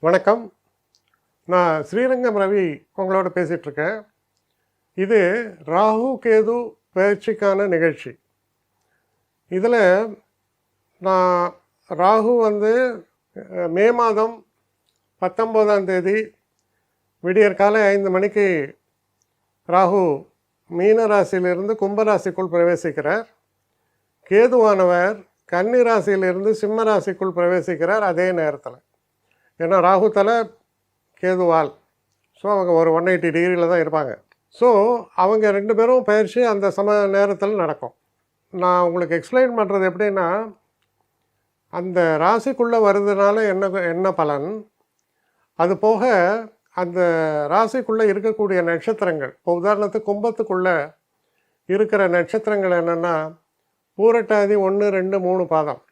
வணக்கம். நான் ஸ்ரீரங்கம் ரவி உங்களோட பேசிகிட்ருக்கேன். இது ராகு கேது பயிற்சிக்கான நிகழ்ச்சி. இதில் நான் ராகு மே மாதம் 19ஆம் தேதி விடியற்காலை 5 மணிக்கு ராகு மீன ராசியிலிருந்து கும்பராசிக்குள் பிரவேசிக்கிறார். கேதுவானவர் கன்னி ராசியிலிருந்து சிம்ம ராசிக்குள் பிரவேசிக்கிறார் அதே நேரத்தில். ஏன்னா ராகு தலை கேதுவால். ஸோ அவங்க ஒரு 180 டிகிரியில் தான் இருப்பாங்க. ஸோ அவங்க 2 பேரும் பயிற்சி அந்த நேரத்தில் நடக்கும். நான் உங்களுக்கு எக்ஸ்பிளைன் பண்ணுறது எப்படின்னா, அந்த ராசிக்குள்ளே வருதுனால என்ன பலன், அது போக அந்த ராசிக்குள்ளே இருக்கக்கூடிய நட்சத்திரங்கள், இப்போ உதாரணத்துக்கு கும்பத்துக்குள்ளே இருக்கிற நட்சத்திரங்கள் என்னென்னா பூரட்டாதி 1, 2, 3 பாதம்,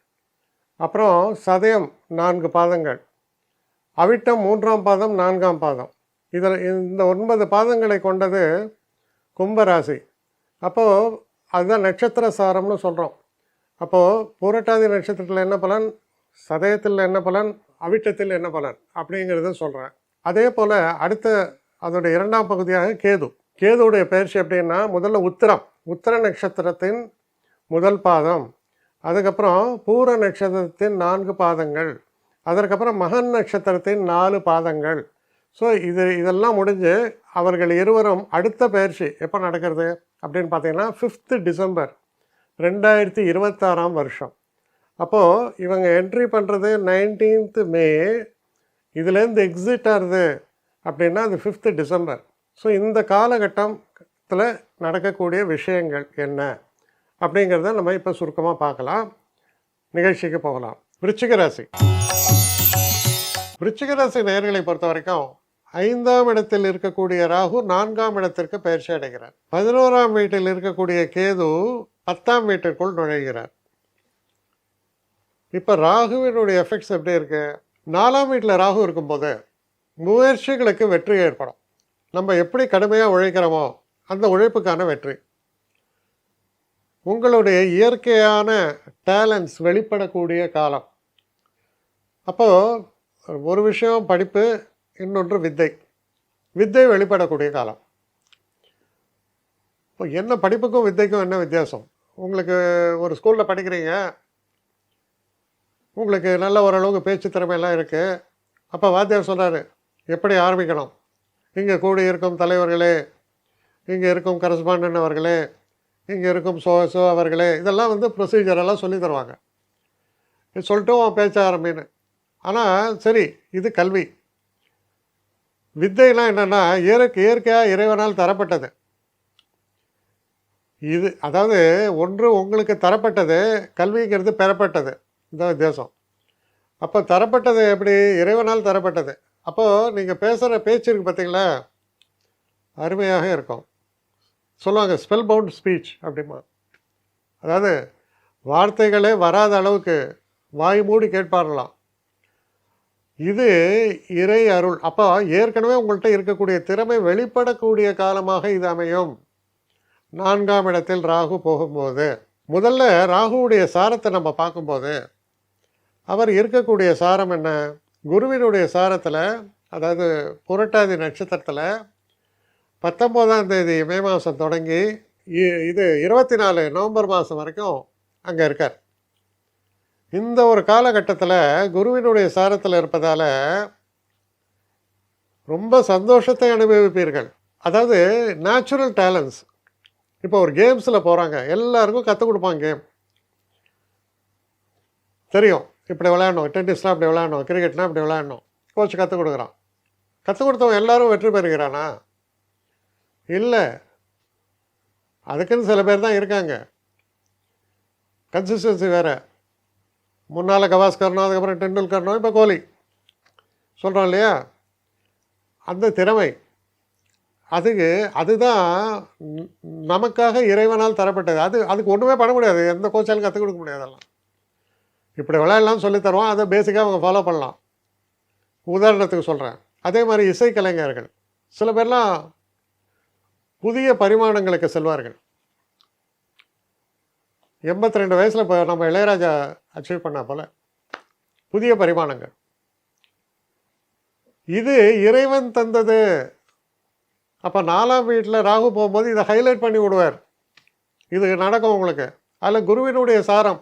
அப்புறம் சதயம் 4 பாதங்கள், அவிட்டம் 3ஆம் பாதம் 4ஆம் பாதம். இதில் இந்த 9 பாதங்களை கொண்டது கும்பராசி. அப்போது அதுதான் நட்சத்திர சாரம்னு சொல்கிறோம். அப்போது பூரட்டாதி நட்சத்திரத்தில் என்ன பலன், சதயத்தில் என்ன பலன், அவிட்டத்தில் என்ன பலன் அப்படிங்கிறத சொல்கிறேன். அதே போல் அடுத்த அதோடைய 2ஆம் பகுதியாக கேதுவுடைய பயிற்சி எப்படின்னா, முதல்ல உத்திர நட்சத்திரத்தின் முதல் பாதம், அதுக்கப்புறம் பூர நட்சத்திரத்தின் 4 பாதங்கள், அதற்கப்புறம் மகன் நட்சத்திரத்தின் 4 பாதங்கள். ஸோ இதெல்லாம் முடிஞ்சு அவர்கள் இருவரும் அடுத்த பயிற்சி எப்போ நடக்கிறது அப்படின்னு பார்த்தீங்கன்னா 5th டிசம்பர் 2026ஆம் வருஷம். அப்போது இவங்க என்ட்ரி பண்ணுறது 19th மே, இதுலேருந்து எக்ஸிட் ஆகுது அப்படின்னா அது 5th டிசம்பர். ஸோ இந்த காலகட்டத்தில் நடக்கக்கூடிய விஷயங்கள் என்ன அப்படிங்கிறத நம்ம இப்போ சுருக்கமாக பார்க்கலாம். நிகழ்ச்சிக்கு போகலாம். விருச்சிக ராசி நேயர்களை பொறுத்த வரைக்கும் 5ஆம் இடத்தில் இருக்கக்கூடிய ராகு 4ஆம் இடத்திற்கு பயிற்சி அடைகிறார். 11ஆம் வீட்டில் இருக்கக்கூடிய கேது 10ஆம் வீட்டிற்குள் நுழைகிறார். இப்போ ராகுவினுடைய எஃபெக்ட்ஸ் எப்படி இருக்கு? 4ஆம் வீட்டில் ராகு இருக்கும்போது முயற்சிகளுக்கு வெற்றி ஏற்படும். நம்ம எப்படி கடுமையாக உழைக்கிறோமோ அந்த உழைப்புக்கான வெற்றி, உங்களுடைய இயற்கையான டேலண்ட்ஸ் வெளிப்படக்கூடிய காலம். அப்போது ஒரு விஷயம் படிப்பு, இன்னொன்று வித்தை வெளிப்படக்கூடிய காலம். இப்போ என்ன படிப்புக்கும் வித்தைக்கும் என்ன வித்தியாசம்? உங்களுக்கு ஒரு ஸ்கூலில் படிக்கிறீங்க, உங்களுக்கு நல்ல ஓரளவுக்கு பேச்சு திறமையெல்லாம் இருக்குது. அப்போ வாத்தியார் சொல்கிறாரு எப்படி ஆரம்பிக்கணும், இங்கே கூடி இருக்கும் தலைவர்களே, இங்கே இருக்கும் கரஸ்பாண்டன்ட் அவர்களே, இங்கே இருக்கும் சோ அவர்களே, இதெல்லாம் ப்ரொசீஜரெல்லாம் சொல்லி தருவாங்க. சொல்லிட்டு பேச்ச ஆரம்பின்னு. ஆனால் சரி, இது கல்வி. வித்தைலாம் என்னென்னா இயற்கையாக இறைவனால் தரப்பட்டது. இது அதாவது ஒன்று உங்களுக்கு தரப்பட்டது, கல்விங்கிறது பெறப்பட்டது. இதுதான் வித்தியாசம். அப்போ தரப்பட்டது எப்படி? இறைவனால் தரப்பட்டது. அப்போது நீங்கள் பேசுகிற பேச்சு இருக்குது பார்த்தீங்களா, அருமையாக இருக்கும். சொல்லுவாங்க ஸ்பெல் பவுண்ட் ஸ்பீச் அப்படிமா. அதாவது வார்த்தைகளே வராத அளவுக்கு வாய் மூடி கேட்பாரலாம். இது இறை அருள். அப்போ ஏற்கனவே உங்கள்கிட்ட இருக்கக்கூடிய திறமை வெளிப்படக்கூடிய காலமாக இது அமையும். 4ஆம் இடத்தில் ராகு போகும்போது முதல்ல ராகுவுடைய சாரத்தை நம்ம பார்க்கும்போது அவர் இருக்கக்கூடிய சாரம் என்ன? குருவினுடைய சாரத்தில், அதாவது புரட்டாதி நட்சத்திரத்தில் 19ஆம் தேதி மே மாதம் தொடங்கி இது 24 நவம்பர் மாதம் வரைக்கும் அங்கே இருக்கார். இந்த ஒரு காலகட்டத்தில் குருவினுடைய சாரத்தில் இருப்பதால் ரொம்ப சந்தோஷத்தை அனுபவிப்பீர்கள். அதாவது நேச்சுரல் டேலண்ட்ஸ். இப்போ ஒரு கேம்ஸில் போகிறாங்க, எல்லாருக்கும் கற்றுக் கொடுப்பாங்க. கேம் தெரியும், இப்படி விளையாடணும், டென்னிஸ்லாம் இப்படி விளையாடணும், கிரிக்கெட்லாம் இப்படி விளையாடணும், கோச் கற்றுக் கொடுக்குறான். கற்றுக் கொடுத்தவன் எல்லாரும் வெற்றி பெறுகிறானா? இல்லை. அதுக்குன்னு சில பேர் தான் இருக்காங்க. கன்சிஸ்டன்சி வேறு. முன்னால் கவாஸ்கர்னோ, அதுக்கப்புறம் டெண்டுல்கர்னோ, இப்போ கோலி சொல்கிறோம் இல்லையா, அந்த திறமை அதுதான் நமக்காக இறைவனால் தரப்பட்டது. அதுக்கு ஒன்றுமே பண்ண முடியாது, எந்த கோச்சாலும் கற்றுக் கொடுக்க முடியாது. அதெல்லாம் இப்படி விளையாடலாம்னு சொல்லி தருவோம், அதை பேசிக்காக அவங்க ஃபாலோ பண்ணலாம். உதாரணத்துக்கு சொல்கிறேன். அதே மாதிரி இசைக்கலைஞர்கள் சில பேர்லாம் புதிய பரிமாணங்களுக்கு செல்வார்கள். 82 வயசில் இப்போ நம்ம இளையராஜா அச்சீவ் பண்ண போல் புதிய பரிமாணங்கள். இது இறைவன் தந்தது. அப்போ 4ஆம் வீட்டில் ராகு போகும்போது இதை ஹைலைட் பண்ணி விடுவார். இது நடக்கும் உங்களுக்கு. அதில் குருவினுடைய சாரம்.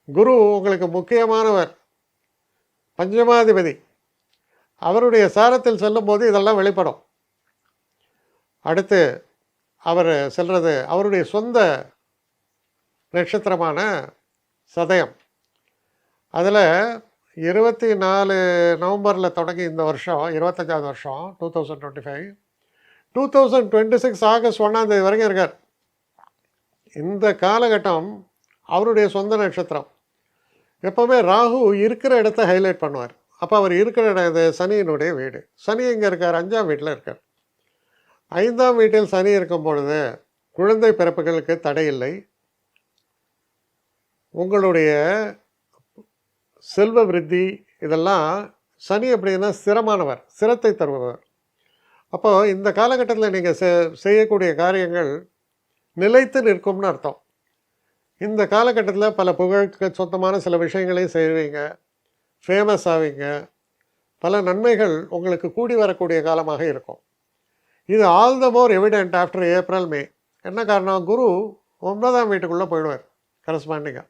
குரு உங்களுக்கு முக்கியமானவர், பஞ்சமாதிபதி. அவருடைய சாரத்தில் செல்லும்போது இதெல்லாம் வெளிப்படும். அடுத்து அவர் செல்வது அவருடைய சொந்த நட்சத்திரமான சதயம். அதில் 24 நவம்பரில் தொடங்கி இந்த வருஷம் 25வது வருஷம் 2025, 2026 ஆகஸ்ட் 1ஆம் தேதி வரைக்கும் இருக்கார். இந்த காலகட்டம் அவருடைய சொந்த நட்சத்திரம். எப்போவுமே ராகு இருக்கிற இடத்த ஹைலைட் பண்ணுவார். அப்போ அவர் இருக்கிற இடம் இது சனியினுடைய வீடு. சனி எங்கே இருக்கார்? 5ஆம் வீட்டில் இருக்கார். 5ஆம் வீட்டில் சனி இருக்கும் பொழுது குழந்தை பிறப்புகளுக்கு தடை இல்லை. உங்களுடைய செல்வ விருத்தி இதெல்லாம். சனி அப்படின்னா ஸ்திரமானவர், ஸ்திரத்தை தருபவர். அப்போது இந்த காலகட்டத்தில் நீங்கள் செய்யக்கூடிய காரியங்கள் நிலைத்து நிற்கும்னு அர்த்தம். இந்த காலகட்டத்தில் பல புகழுக்கு சொந்தமான சில விஷயங்களையும் செய்வீங்க, ஃபேமஸ் ஆவீங்க, பல நன்மைகள் உங்களுக்கு கூடி வரக்கூடிய காலமாக இருக்கும். இது all the more evident after April May. என்ன காரணம்? குரு 9ஆம் வீட்டுக்குள்ளே போயிடுவார் கரஸ்பாண்டிங்காக.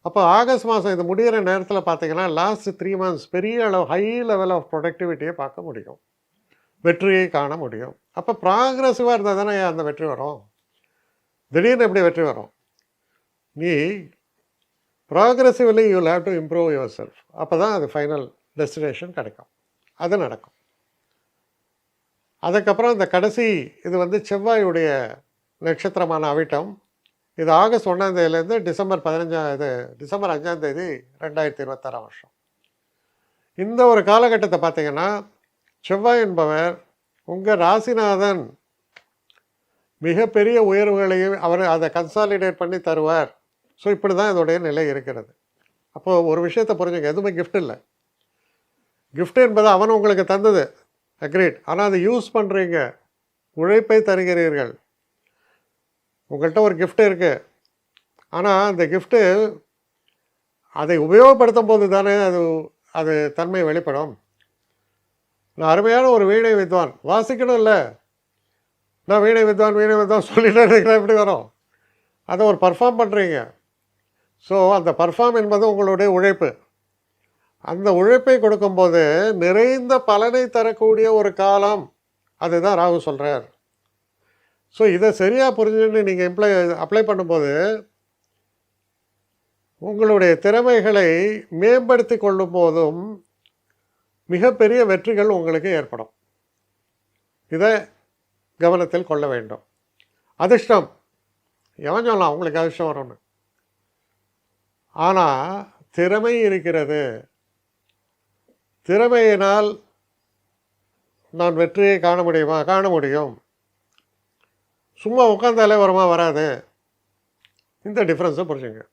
அப்போ ஆகஸ்ட் மாதம் இது முடிகிற நேரத்தில் பார்த்தீங்கன்னா லாஸ்ட் 3 மந்த்ஸ் பெரிய அளவு ஹை லெவல் ஆஃப் ப்ரொடக்டிவிட்டியை பார்க்க முடியும், வெற்றியை காண முடியும். அப்போ ப்ராக்ரெசிவாக இருந்தால் தானே அந்த வெற்றி வரும். திடீர்னு எப்படி வெற்றி வரும்? நீ progressively you will have to improve yourself. அப்போ தான் அது ஃபைனல் டெஸ்டினேஷன் கிடைக்கும். அது நடக்கும். அதுக்கப்புறம் இந்த கடைசி இது செவ்வாயுடைய நட்சத்திரமான அவிட்டம். இது ஆகஸ்ட் 1ஆம் தேதியிலேருந்து டிசம்பர் 5ஆம் தேதி 2026 வருஷம். இந்த ஒரு காலகட்டத்தை பார்த்தீங்கன்னா செவ்வாய் என்பவர் உங்கள் ராசிநாதன் மிகப்பெரிய உயர்வுகளையும் அவர் அதை கன்சாலிடேட் பண்ணி தருவார். ஸோ இப்படி தான் இதோடைய நிலை இருக்கிறது. அப்போது ஒரு விஷயத்தை புரிஞ்சுங்க, எதுவுமே கிஃப்ட் இல்லை. கிஃப்ட் என்பது அவன் உங்களுக்கு தந்தது, அக்ரீட். ஆனால் அதை யூஸ் பண்ணுறீங்க, உழைப்பை தருகிறீர்கள். உங்கள்கிட்ட ஒரு கிஃப்ட் இருக்குது, ஆனால் அந்த கிஃப்ட்டு அதை உபயோகப்படுத்தும் போது தானே அது தன்மை வெளிப்படும். நான் அருமையான ஒரு வீணை வித்வான், வாசிக்கணும் இல்லை, நான் வீணை வித்வான் சொல்லிட்டு இருக்கிறேன், எப்படி வரும்? அதை ஒரு பர்ஃபார்ம் பண்ணுறீங்க. ஸோ அந்த பர்ஃபார்ம் என்பது உங்களுடைய உழைப்பு. அந்த உழைப்பை கொடுக்கும்போது நிறைந்த பலனை தரக்கூடிய ஒரு காலம், அதுதான் ராகு சொல்கிறார். ஸோ இதை சரியாக புரிஞ்சுன்னு நீங்கள் அப்ளை பண்ணும்போது உங்களுடைய திறமைகளை மேம்படுத்தி கொள்ளும் போதும் மிகப்பெரிய வெற்றிகள் உங்களுக்கு ஏற்படும். இதை கவனத்தில் கொள்ள வேண்டும். அதிர்ஷ்டம், எவன் சொல்லலாம் உங்களுக்கு அதிர்ஷ்டம் வரும்னு? ஆனால் திறமை இருக்கிறது. திறமையினால் நான் வெற்றியை காண முடியுமா? காண முடியும். சும்மா உட்காந்தாலே வருமா? வராது. இந்த டிஃப்ரென்ஸை புரிஞ்சுங்க.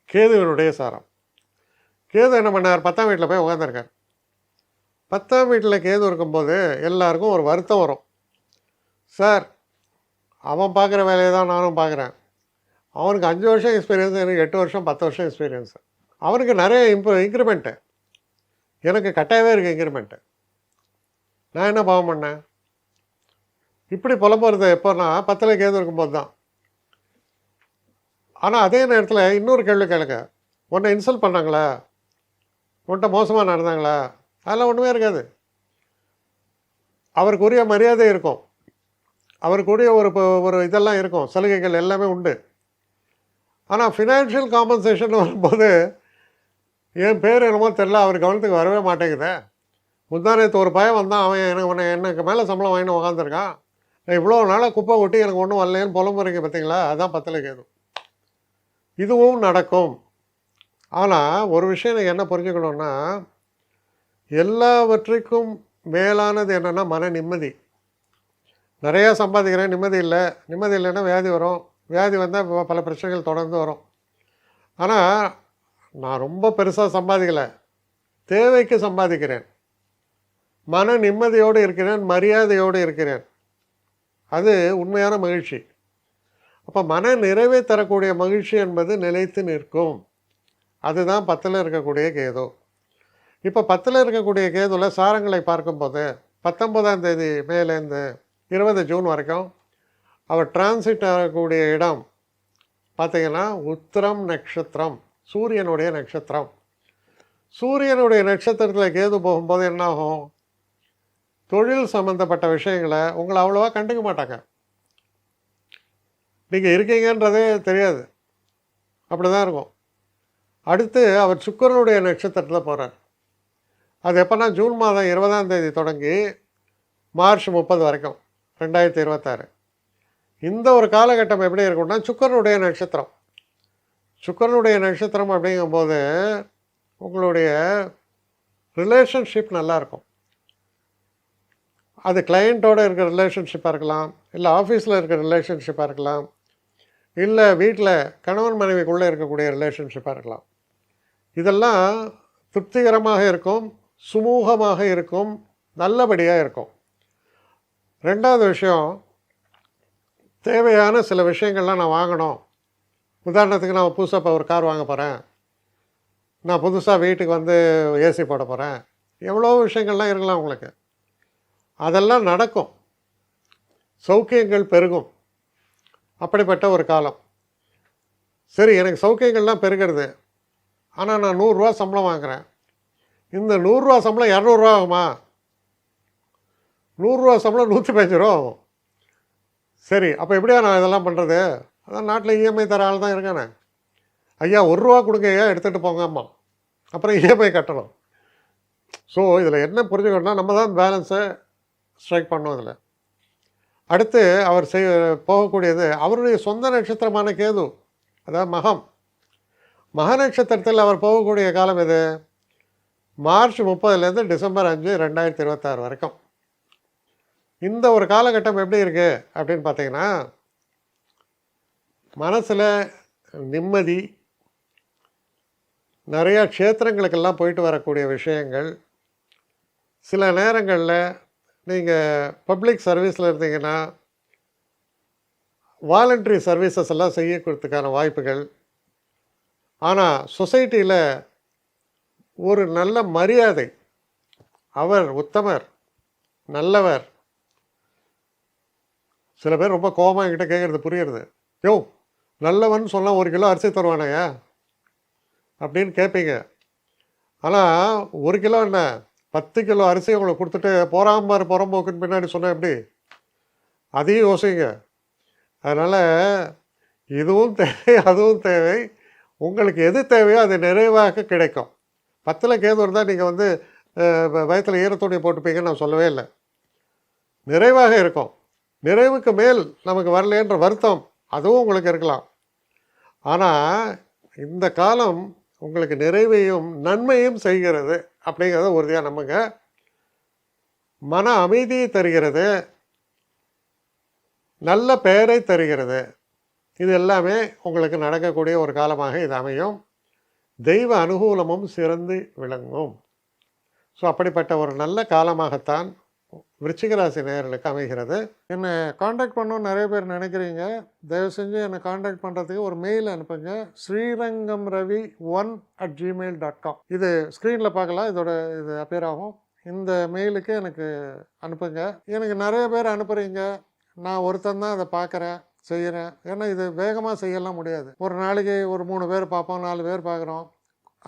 கேதுவினுடைய சாரம். கேது என்ன பண்ணார்? 10ஆம் வீட்டில் போய் உட்காந்துருக்கார். 10ஆம் வீட்டில் கேது இருக்கும்போது எல்லாருக்கும் ஒரு வருத்தம் வரும். சார், அவன் பார்க்குற வேலையை தான் நானும் பார்க்குறேன். அவனுக்கு 5 வருஷம் எக்ஸ்பீரியன்ஸ், எனக்கு 8 வருஷம் 10 வருஷம் எக்ஸ்பீரியன்ஸு. அவனுக்கு நிறைய இன்க்ரிமெண்ட்டு, எனக்கு கட்டாயவே இருக்குது இன்க்ரிமெண்ட்டு. நான் என்ன பாவம் பண்ணேன்? இப்படி புலம்புறது எப்போனா 10ல் கேது இருக்கும்போது தான். ஆனால் அதே நேரத்தில் இன்னொரு கேள்வி கேளுங்க. உன்னை இன்சல்ட் பண்ணாங்களா? உன்கிட்ட மோசமாக நடந்தாங்களா? அதெல்லாம் ஒன்றுமே இருக்காது. அவருக்குரிய மரியாதை இருக்கும், அவருக்குரிய ஒரு இதெல்லாம் இருக்கும், சலுகைகள் எல்லாமே உண்டு. ஆனால் ஃபினான்ஷியல் காம்பன்சேஷன் வரும்போது என் பேர் என்னமோ தெரில, அவர் கவனத்துக்கு வரவே மாட்டேங்குது. முந்தானத்து ஒரு பையன் வந்தான், அவன் எனக்கு மேலே சம்பளம் வாங்கின்னு உக்காந்துருக்கான். நான் இவ்வளோ நாளாக குப்பை கொட்டி எனக்கு ஒன்றும் வரலேன்னு புலம்புறீங்க பார்த்தீங்களா? அதுதான் 10ல் கேது. இதுவும் நடக்கும். ஆனால் ஒரு விஷயம் நீங்கள் என்ன புரிஞ்சுக்கணுன்னா, எல்லாவற்றுக்கும் மேலானது என்னென்னா மன நிம்மதி. நிறையா சம்பாதிக்கிறேன், நிம்மதி இல்லை. நிம்மதி இல்லைன்னா வியாதி வரும். வியாதி வந்தால் பல பிரச்சனைகள் தொடர்ந்து வரும். ஆனால் நான் ரொம்ப பெருசாக சம்பாதிக்கலை, தேவைக்கு சம்பாதிக்கிறேன், மன நிம்மதியோடு இருக்கிறேன், மரியாதையோடு இருக்கிறேன். அது உண்மையான மகிழ்ச்சி. அப்போ மன நிறைவை தரக்கூடிய மகிழ்ச்சி என்பது நிலைத்து நிற்கும். அதுதான் 10ல் இருக்கக்கூடிய கேது. இப்போ 10ல் இருக்கக்கூடிய கேதுல சாரங்களை பார்க்கும்போது 19ஆம் தேதி மேலேருந்து 20 ஜூன் வரைக்கும் அவர் டிரான்சிட் ஆகக்கூடிய இடம் பார்த்தீங்கன்னா உத்திரம் நட்சத்திரம், சூரியனுடைய நட்சத்திரம். சூரியனுடைய நட்சத்திரத்தில் கேது போகும்போது என்னாகும், தொழில் சம்மந்தப்பட்ட விஷயங்களை உங்களை அவ்வளோவா கண்டுக்க மாட்டாங்க. நீங்கள் இருக்கீங்கன்றதே தெரியாது, அப்படி தான் இருக்கும். அடுத்து அவர் சுக்கிரனுடைய நட்சத்திரத்தில் போகிறார். அது எப்போனா ஜூன் மாதம் 20ஆம் தேதி தொடங்கி மார்ச் 30 வரைக்கும் 2026. இந்த ஒரு காலகட்டம் எப்படி இருக்கும்னா சுக்கிரனுடைய நட்சத்திரம். சுக்கிரனுடைய நட்சத்திரம் அப்படிங்கும்போது உங்களுடைய ரிலேஷன்ஷிப் நல்லாயிருக்கும். அது கிளையண்ட்டோடு இருக்கிற ரிலேஷன்ஷிப்பாக இருக்கலாம், இல்லை ஆஃபீஸில் இருக்கிற ரிலேஷன்ஷிப்பாக இருக்கலாம், இல்லை வீட்டில் கணவன் மனைவிக்குள்ளே இருக்கக்கூடிய ரிலேஷன்ஷிப்பாக இருக்கலாம். இதெல்லாம் திருப்திகரமாக இருக்கும், சுமூகமாக இருக்கும், நல்லபடியாக இருக்கும். ரெண்டாவது விஷயம், தேவையான சில விஷயங்கள்லாம் நான் வாங்கணும். உதாரணத்துக்கு நான் புதுசாக இப்போ ஒரு கார் வாங்க போகிறேன், நான் புதுசாக வீட்டுக்கு வந்து ஏசி போட போகிறேன், எவ்வளோ விஷயங்கள்லாம் இருக்கலாம் உங்களுக்கு. அதெல்லாம் நடக்கும், சௌக்கியங்கள் பெருகும். அப்படிப்பட்ட ஒரு காலம். சரி, எனக்கு சௌக்கியங்கள்லாம் பெருகிறது, ஆனால் நான் 100 ரூபா சம்பளம் வாங்குகிறேன். இந்த 100 ரூபா சம்பளம் 200 ரூபா ஆகுமா? 100 ரூபா சம்பளம் 115 ரூபா ஆகும். சரி, அப்போ எப்படியா நான் இதெல்லாம் பண்ணுறது? அதான் நாட்டில் இஎம்ஐ தர ஆள் தான் இருக்கானே. ஐயா 1 ரூபா கொடுங்க ஐயா, எடுத்துகிட்டு போங்க அம்மா, அப்புறம் இஎம்ஐ கட்டணும். ஸோ இதில் என்ன புரிஞ்சுக்கணும்னா, நம்ம தான் பேலன்ஸை ஸ்ட்ரைக் பண்ணோம் இதில். அடுத்து அவர் போகக்கூடியது அவருடைய சொந்த நட்சத்திரமான கேது, அதாவது மகம். மக நட்சத்திரத்தில் அவர் போகக்கூடிய காலம் இது மார்ச் 30லேருந்து டிசம்பர் 5, 2026 வரைக்கும். இந்த ஒரு காலகட்டம் எப்படி இருக்குது அப்படின்னு பார்த்தீங்கன்னா, மனசில் நிம்மதி, நிறையா க்ஷேத்திரங்களுக்கெல்லாம் போயிட்டு வரக்கூடிய விஷயங்கள். சில நேரங்களில் நீங்கள் பப்ளிக் சர்வீஸில் இருந்தீங்கன்னா வாலண்டரி சர்வீசஸ் எல்லாம் செய்யறதுக்கான வாய்ப்புகள். ஆனால் சொசைட்டியில் ஒரு நல்ல மரியாதை, அவர் உத்தமர், நல்லவர். சில பேர் ரொம்ப கோபமாக என்கிட்ட கேட்குறது புரியுறது. யோ, நல்லவன் சொன்னால் 1 கிலோ அரிசி தருவானையா அப்படின்னு கேட்பீங்க. ஆனால் 1 கிலோ என்ன, 10 கிலோ அரிசி உங்களுக்கு கொடுத்துட்டு போராமர் புறம்போக்குன்னு பின்னாடி சொன்னால் எப்படி? அதையும் யோசிங்க. அதனால் இதுவும் தேவை, அதுவும் தேவை. உங்களுக்கு எது தேவையோ அது நிறைவாக கிடைக்கும். 10ல் கேது இருந்தால் நீங்கள் வந்து வயத்தில் ஈரத்துணியை போட்டுப்பீங்கன்னு நான் சொல்லவே இல்லை. நிறைவாக இருக்கும். நிறைவுக்கு மேல் நமக்கு வரலேன்ற வருத்தம் அதுவும் உங்களுக்கு இருக்கலாம். ஆனால் இந்த காலம் உங்களுக்கு நிறைவையும் நன்மையும் செய்கிறது அப்படிங்கிறத உறுதியாக நம்புங்க. மன அமைதியை தருகிறது, நல்ல பெயரை தருகிறது. இது எல்லாமே உங்களுக்கு நடக்கக்கூடிய ஒரு காலமாக இது அமையும். தெய்வ அனுகூலமும் சிறந்து விளங்கும். ஸோ அப்படிப்பட்ட ஒரு நல்ல காலமாகத்தான் விருச்சிக ராசி நேயர்களுக்கு அமைகிறது. என்னை காண்டாக்ட் பண்ணணும்னு நிறைய பேர் நினைக்கிறீங்க. தயவு செஞ்சு என்னை காண்டாக்ட் பண்ணுறதுக்கு ஒரு மெயில் அனுப்புங்க, srirangamravi1@gmail.com. இது ஸ்க்ரீனில் பார்க்கலாம், இது அப்பியர் ஆகும். இந்த மெயிலுக்கு எனக்கு அனுப்புங்க. எனக்கு நிறைய பேர் அனுப்புகிறீங்க, நான் ஒருத்தன் தான் அதை பார்க்குறேன், செய்கிறேன். ஏன்னா இது வேகமாக செய்யலாம் முடியாது. ஒரு நாளைக்கு ஒரு 3 பேர் பார்ப்போம், 4 பேர் பார்க்குறோம்.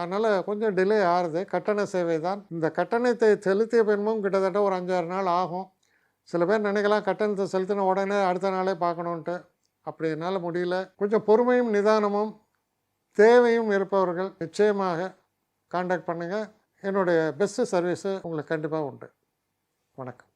அதனால் கொஞ்சம் டிலே ஆகுது. கட்டண சேவை தான். இந்த கட்டணத்தை செலுத்திய பின்பும் கிட்டத்தட்ட ஒரு 5-6 நாள் ஆகும். சில பேர் நினைக்கலாம் கட்டணத்தை செலுத்தின உடனே அடுத்த நாளே பார்க்கணுன்ட்டு. அப்படி என்னால் முடியல. கொஞ்சம் பொறுமையும் நிதானமும் தேவையும் இருப்பவர்கள் நிச்சயமாக காண்டாக்ட் பண்ணுங்கள். என்னுடைய பெஸ்ட்டு சர்வீஸு உங்களுக்கு கண்டிப்பாக உண்டு. வணக்கம்.